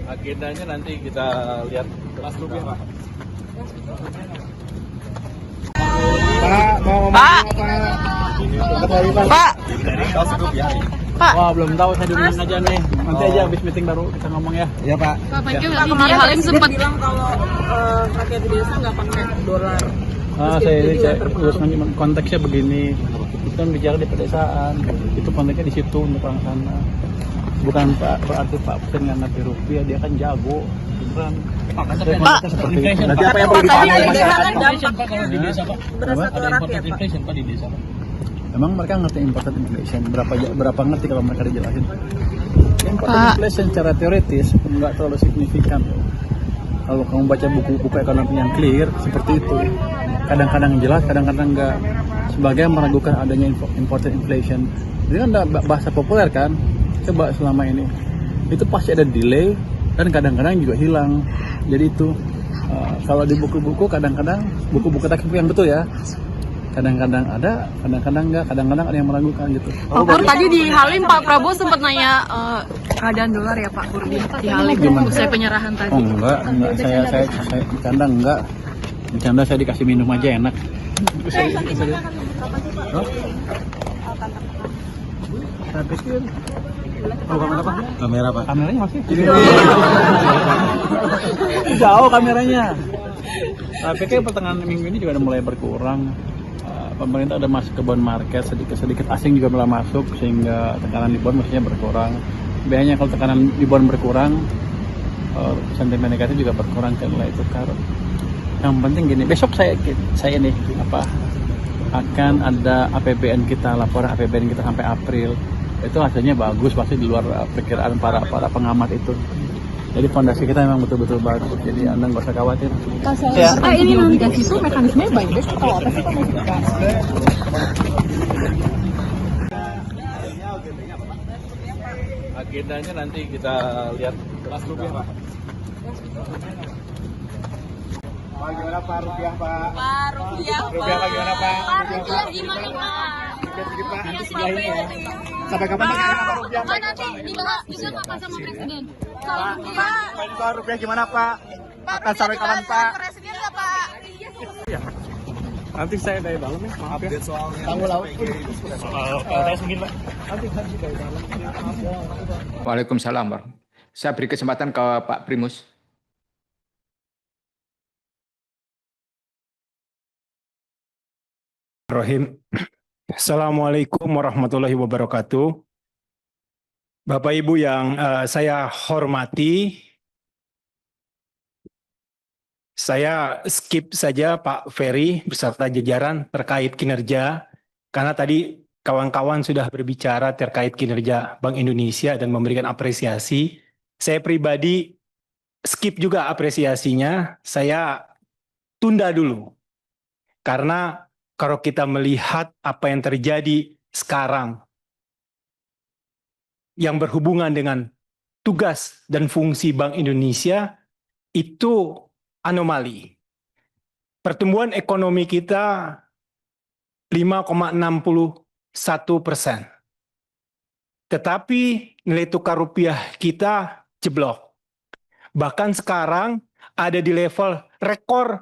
Agendanya nanti kita lihat kelas rupiah, Pak. Pak, mau ngomong Pak. apa? Pak, Kelas rupiah. Pak. Wah, belum tahu, saya dulu aja nih. Nanti aja habis meeting baru kita ngomong ya. Iya, Pak. Pak Panji di Halim sempat bilang kalau rakyat di desa nggak pakai dolar. Saya terus konteksnya begini. Itu kan bicara di pedesaan. Itu konteksnya di situ untuk orang sana. Bukan berarti Pak Presiden nggak ngerti rupiah, dia kan jago. Beneran. Pak. Nanti apa yang perlu dipahami masyarakat? Kalau di desa, Pak. Berasa ke rakyat, Pak. Inflation, Pak, di desa, Pak. Emang mereka ngerti imported inflation? Berapa ngerti kalau mereka dijelasin? Imported Pak. inflation secara teoritis nggak terlalu signifikan. Kalau kamu baca buku-buku ekonomi yang clear seperti itu, kadang-kadang jelas, kadang-kadang nggak. Sebagian meragukan adanya imported inflation. Ini kan bahasa populer kan? Coba selama ini itu pasti ada delay dan kadang-kadang juga hilang. Jadi itu kalau di buku-buku kadang-kadang buku-buku textbook yang betul ya, kadang-kadang ada, kadang-kadang enggak, kadang-kadang ada yang meragukan gitu. Pak Pur, tadi di Halim Pak Prabowo sempat nanya keadaan dolar ya Pak Pur di Halim usai penyerahan tadi. Oh enggak, saya bercanda enggak. Bercanda saya dikasih minum aja enak. Saya pikir kamera apa? Kamera Pak. Kameranya masih? Jauh kameranya. Saya pikir pertengahan minggu ini juga udah mulai berkurang. Pemerintah udah masuk ke bond market, sedikit asing juga mulai masuk sehingga tekanan di bond mestinya berkurang. Biasanya kalau tekanan di bond berkurang, sentimen negatif juga berkurang ke nilai tukar. Yang penting gini, besok saya ini akan ada APBN kita, laporan APBN kita sampai April. Itu hasilnya bagus, pasti di luar perkiraan para pengamat itu. Jadi fondasi kita memang betul-betul bagus. Jadi Anda nggak usah khawatir. Pak, ini nanti itu mekanismenya baik atau apa sih Pak? Agendanya nanti kita lihat kelas rupiah, Pak. Pak, gimana Pak rupiah Pak? Pak rupiah, Rupiah Pak gimana Pak? Pak rupiah gimana Pak? Sedikit Pak, sebelah ini ya. Sampai kapan Pak rupiah Pak? Nanti dibahas juga Pak sama Presiden. Pak rupiah gimana Pak? Akan sampai kapan Pak? Presiden nggak Pak? Nanti saya dari dalam nih, maaf ya. Tanggul laut. LTS mungkin, Pak. Waalaikumsalam. Saya beri kesempatan ke Pak Primus. Bismillahirrahmanirrahim. Assalamualaikum warahmatullahi wabarakatuh. Bapak Ibu yang saya hormati, saya skip saja Pak Ferry beserta jajaran terkait kinerja, karena tadi kawan-kawan sudah berbicara terkait kinerja Bank Indonesia dan memberikan apresiasi. Saya pribadi skip juga apresiasinya, saya tunda dulu. Karena kalau kita melihat apa yang terjadi sekarang yang berhubungan dengan tugas dan fungsi Bank Indonesia itu anomali. Pertumbuhan ekonomi kita 5,61%. Tetapi nilai tukar rupiah kita jeblok. Bahkan sekarang ada di level rekor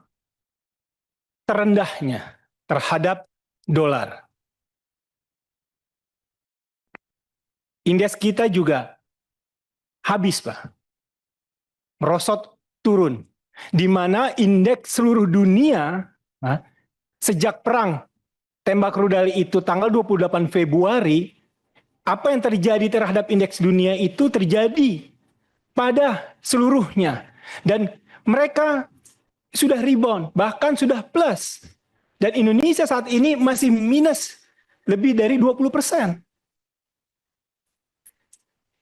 terendahnya terhadap dolar. Indeks kita juga habis, Pak. Merosot turun. Di mana indeks seluruh dunia sejak perang tembak rudal itu tanggal 28 Februari, apa yang terjadi terhadap indeks dunia itu terjadi pada seluruhnya. Dan mereka sudah rebound, bahkan sudah plus. Dan Indonesia saat ini masih minus lebih dari 20%.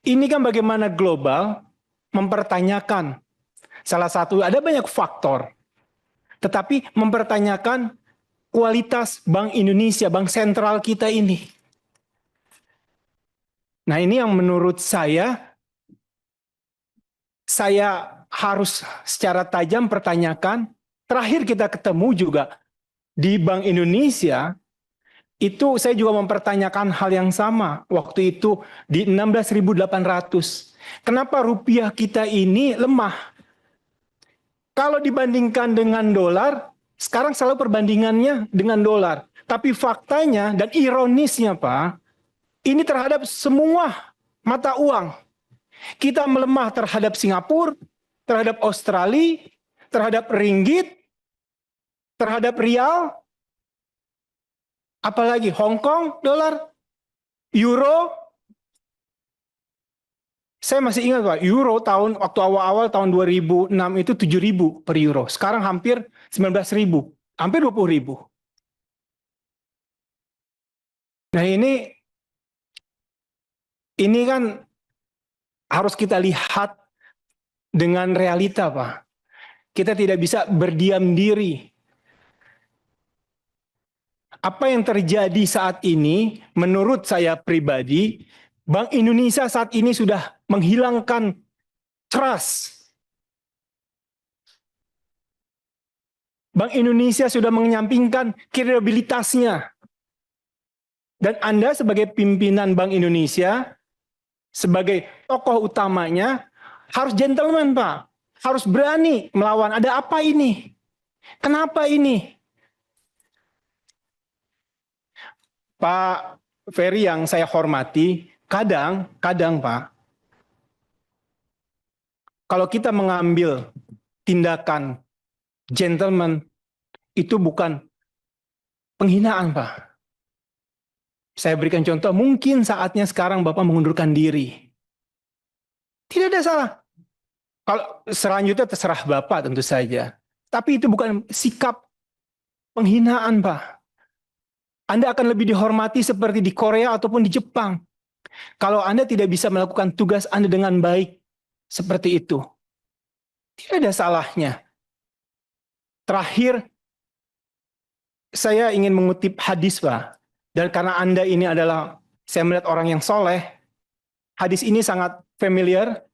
Ini kan bagaimana global mempertanyakan salah satu, ada banyak faktor, tetapi mempertanyakan kualitas Bank Indonesia, bank sentral kita ini. Nah, ini yang menurut saya harus secara tajam pertanyakan. Terakhir kita ketemu juga di Bank Indonesia, itu saya juga mempertanyakan hal yang sama. Waktu itu di 16.800. Kenapa rupiah kita ini lemah? Kalau dibandingkan dengan dolar, sekarang selalu perbandingannya dengan dolar. Tapi faktanya dan ironisnya Pak, ini terhadap semua mata uang. Kita melemah terhadap Singapura, terhadap Australia, terhadap ringgit, terhadap rial, apalagi Hong Kong, dolar, euro. Saya masih ingat Pak, euro waktu awal-awal tahun 2006 itu 7.000 per euro. Sekarang hampir 19.000, hampir 20.000. Nah ini kan harus kita lihat dengan realita Pak. Kita tidak bisa berdiam diri. Apa yang terjadi saat ini, menurut saya pribadi, Bank Indonesia saat ini sudah menghilangkan trust. Bank Indonesia sudah menyampingkan kredibilitasnya. Dan Anda sebagai pimpinan Bank Indonesia, sebagai tokoh utamanya, harus gentleman Pak. Harus berani melawan. Ada apa ini? Kenapa ini? Pak Ferry yang saya hormati, kadang Pak, kalau kita mengambil tindakan gentleman, itu bukan penghinaan Pak. Saya berikan contoh, mungkin saatnya sekarang Bapak mengundurkan diri. Tidak ada salah. Kalau selanjutnya terserah Bapak tentu saja. Tapi itu bukan sikap penghinaan Pak. Anda akan lebih dihormati seperti di Korea ataupun di Jepang. Kalau Anda tidak bisa melakukan tugas Anda dengan baik, seperti itu. Tidak ada salahnya. Terakhir, saya ingin mengutip hadis, Pak. Dan karena Anda ini adalah, saya melihat orang yang soleh, hadis ini sangat familiar,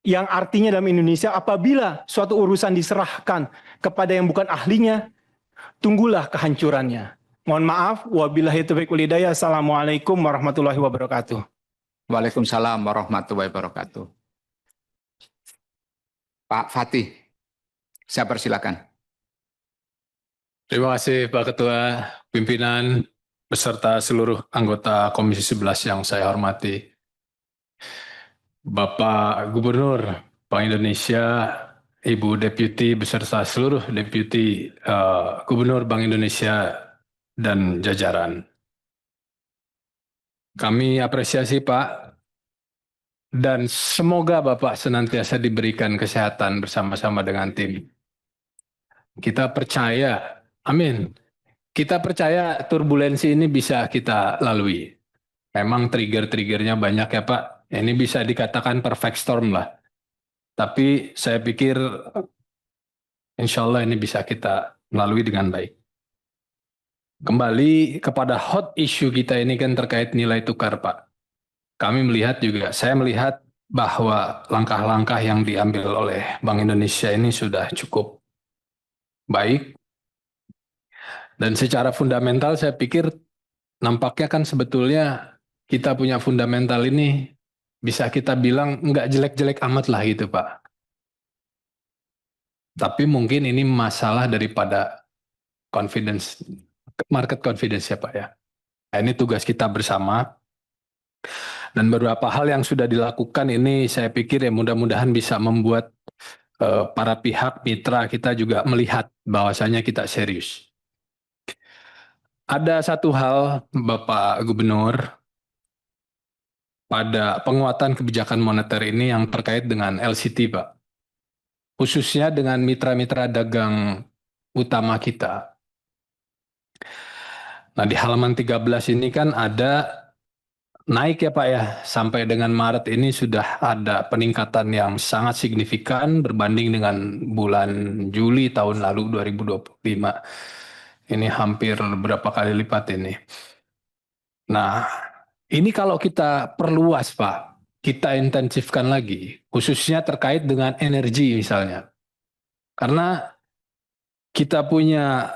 yang artinya dalam Indonesia, apabila suatu urusan diserahkan kepada yang bukan ahlinya, tunggulah kehancurannya. Mohon maaf, wabillahi taufiq wal hidayah. Assalamualaikum warahmatullahi wabarakatuh. Waalaikumsalam warahmatullahi wabarakatuh. Pak Fatih, saya persilakan. Terima kasih Pak Ketua, pimpinan, beserta seluruh anggota Komisi 11 yang saya hormati. Bapak Gubernur Bank Indonesia, Ibu Deputi beserta seluruh Deputi Gubernur Bank Indonesia dan jajaran. Kami apresiasi Pak, dan semoga Bapak senantiasa diberikan kesehatan bersama-sama dengan tim. Kita percaya, amin. Kita percaya turbulensi ini bisa kita lalui. Memang trigger-triggernya banyak ya Pak. Ini bisa dikatakan perfect storm lah. Tapi saya pikir insya Allah ini bisa kita lalui dengan baik. Kembali kepada hot issue kita ini kan terkait nilai tukar Pak. Kami melihat juga, saya melihat bahwa langkah-langkah yang diambil oleh Bank Indonesia ini sudah cukup baik. Dan secara fundamental saya pikir nampaknya kan sebetulnya kita punya fundamental ini bisa kita bilang nggak jelek-jelek amat lah gitu Pak. Tapi mungkin ini masalah daripada confidence, market confidence ya Pak ya. Nah, ini tugas kita bersama. Dan beberapa hal yang sudah dilakukan ini saya pikir ya mudah-mudahan bisa membuat para pihak mitra kita juga melihat bahwasanya kita serius. Ada satu hal Bapak Gubernur pada penguatan kebijakan moneter ini yang terkait dengan LCT Pak. Khususnya dengan mitra-mitra dagang utama kita. Nah di halaman 13 ini kan ada naik ya Pak ya, sampai dengan Maret ini sudah ada peningkatan yang sangat signifikan berbanding dengan bulan Juli tahun lalu 2025. Ini hampir berapa kali lipat ini. Nah ini kalau kita perluas Pak, kita intensifkan lagi, khususnya terkait dengan energi misalnya. Karena kita punya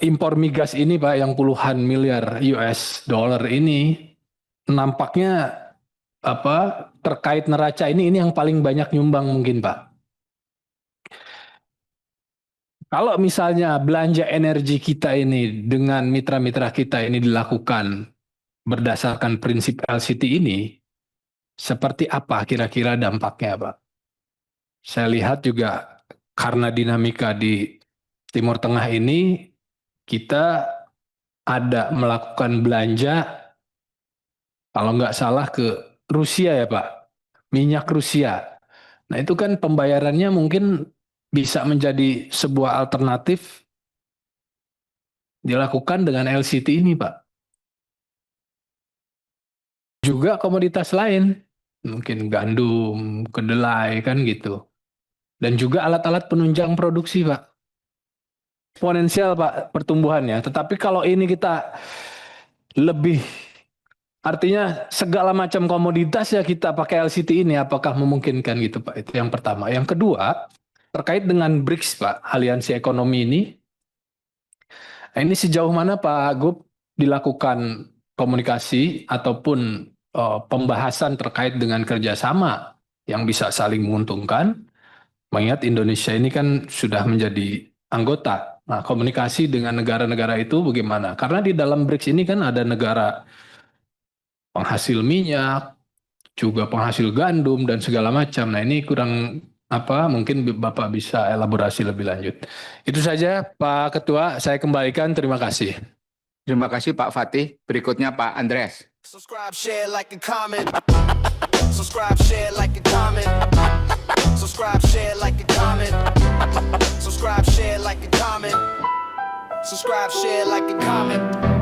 impor migas ini Pak yang puluhan miliar US dollar ini nampaknya terkait neraca ini yang paling banyak nyumbang mungkin Pak. Kalau misalnya belanja energi kita ini dengan mitra-mitra kita ini dilakukan berdasarkan prinsip LCT ini, seperti apa kira-kira dampaknya Pak? Saya lihat juga karena dinamika di Timur Tengah ini, kita ada melakukan belanja, kalau nggak salah ke Rusia ya Pak, minyak Rusia. Nah itu kan pembayarannya mungkin bisa menjadi sebuah alternatif dilakukan dengan LCT ini Pak. Juga komoditas lain, mungkin gandum, kedelai kan gitu. Dan juga alat-alat penunjang produksi Pak. Eksponensial Pak pertumbuhannya. Tetapi kalau ini kita lebih, artinya segala macam komoditas ya kita pakai LCT ini, apakah memungkinkan gitu Pak? Itu yang pertama. Yang kedua, terkait dengan BRICS Pak, aliansi ekonomi ini ini sejauh mana Pak Gub dilakukan komunikasi ataupun pembahasan terkait dengan kerjasama yang bisa saling menguntungkan, mengingat Indonesia ini kan sudah menjadi anggota. Nah, komunikasi dengan negara-negara itu bagaimana? Karena di dalam BRICS ini kan ada negara penghasil minyak, juga penghasil gandum dan segala macam. Nah ini kurang mungkin Bapak bisa elaborasi lebih lanjut. Itu saja Pak Ketua, saya kembalikan, terima kasih. Terima kasih Pak Fatih. Berikutnya Pak Andreas. Subscribe, share, like, and comment. Subscribe, share, like, and comment. Subscribe, share, like, and comment. Subscribe, share, like, and comment. Subscribe, share, like, and comment.